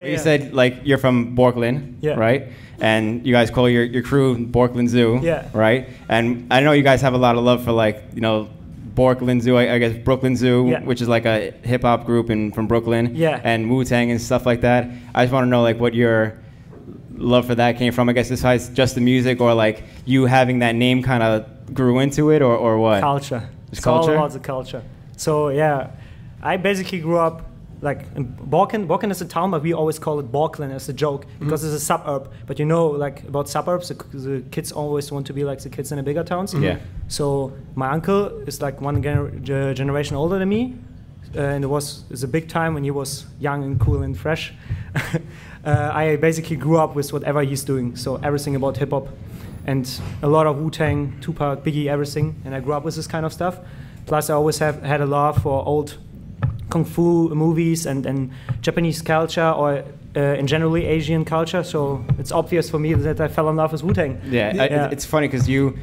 You said like you're from Brooklyn, right? And you guys call your crew Brooklyn Zoo, right? And I know you guys have a lot of love for like, you know, Brooklyn Zoo, I guess Brooklyn Zoo, which is like a hip hop group from Brooklyn, and Wu-Tang and stuff like that. I just want to know like what your love for that came from. I guess besides just the music, or like you having that name kind of grew into it, or what? Culture. It's culture? all about the culture. So yeah, I basically grew up like in Borken. Borken is a town, but we always call it Borkland as a joke because it's a suburb. But you know, like about suburbs, the kids always want to be like the kids in the bigger towns. Yeah. So my uncle is like one generation older than me, and it was a big time when he was young and cool and fresh. I basically grew up with whatever he's doing, so everything about hip hop, and a lot of Wu-Tang, Tupac, Biggie, everything. And I grew up with this kind of stuff. Plus, I always have had a love for old kung fu movies and Japanese culture, or in generally Asian culture. So it's obvious for me that I fell in love with Wu-Tang. It's funny because you,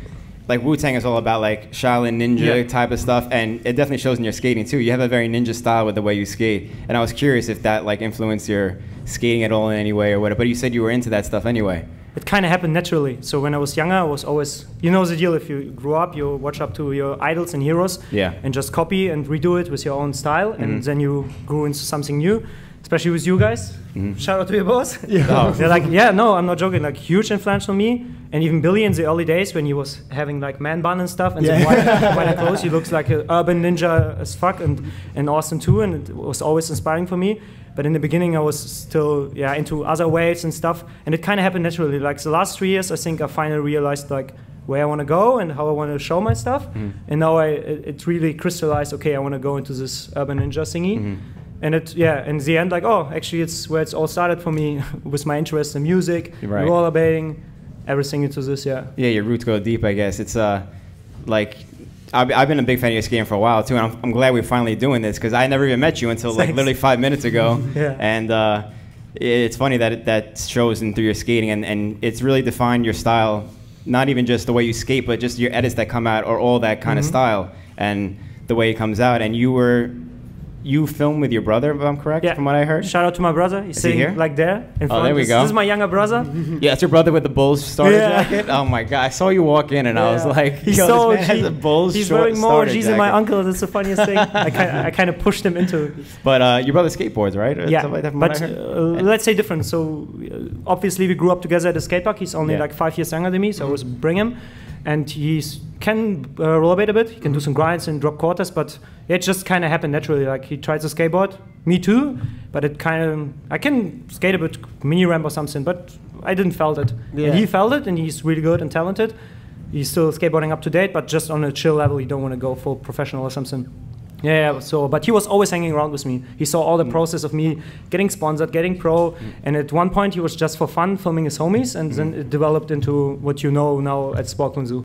like Wu-Tang is all about like Shaolin ninja type of stuff, and it definitely shows in your skating too. You have a very ninja style with the way you skate, and I was curious if that like influenced your skating at all in any way or whatever. But you said you were into that stuff anyway. It kind of happened naturally. So when I was younger, I was always, you know the deal, if you grew up, you watch up to your idols and heroes and just copy and redo it with your own style, and then you grew into something new, especially with you guys. Shout out to your boss. They're like, no, I'm not joking, like huge influence on me. And even Billy in the early days when he was having like man bun and stuff and some white clothes, he looks like an urban ninja as fuck, and awesome too, and it was always inspiring for me. But in the beginning, I was still into other ways and stuff, and it kind of happened naturally. Like the last 3 years, I think I finally realized like where I want to go and how I want to show my stuff. And now it really crystallized. Okay, I want to go into this urban ninja thingy. And in the end, like, oh, actually, it's where it's all started for me with my interest in music, rollerblading, everything into this. Yeah, your roots go deep, I guess. It's like. I've been a big fan of your skating for a while too, and I'm glad we're finally doing this because I never even met you until like literally 5 minutes ago. And it's funny that that shows in through your skating, and it's really defined your style, not even just the way you skate, but just your edits that come out, or all that kind of style and the way it comes out. And you filmed with your brother, if I'm correct, from what I heard? Shout out to my brother. He's sitting here? Like there in front. Oh, there we go. This is my younger brother. Yeah, it's your brother with the Bulls starter jacket? Oh my God, I saw you walk in and I was like, he's so this man has a Bulls he's wearing more G's than my jacket. uncle. That's the funniest thing. I kind of pushed him into it. But your brother skateboards, right? Or yeah, like that, but let's say different. So obviously we grew up together at the skate park. He's only like 5 years younger than me, so I always bring him. And he can rollerblade a bit. He can do some grinds and drop quarters, but it just kind of happened naturally. Like he tried to skateboard, me too, but it kind of, I can skate a bit mini ramp or something, but I didn't felt it. And he felt it, and he's really good and talented. He's still skateboarding up to date, but just on a chill level. You don't want to go full professional or something. So, but he was always hanging around with me. He saw all the process of me getting sponsored, getting pro, and at one point he was just for fun filming his homies, and then it developed into what you know now at Brooklyn Zoo.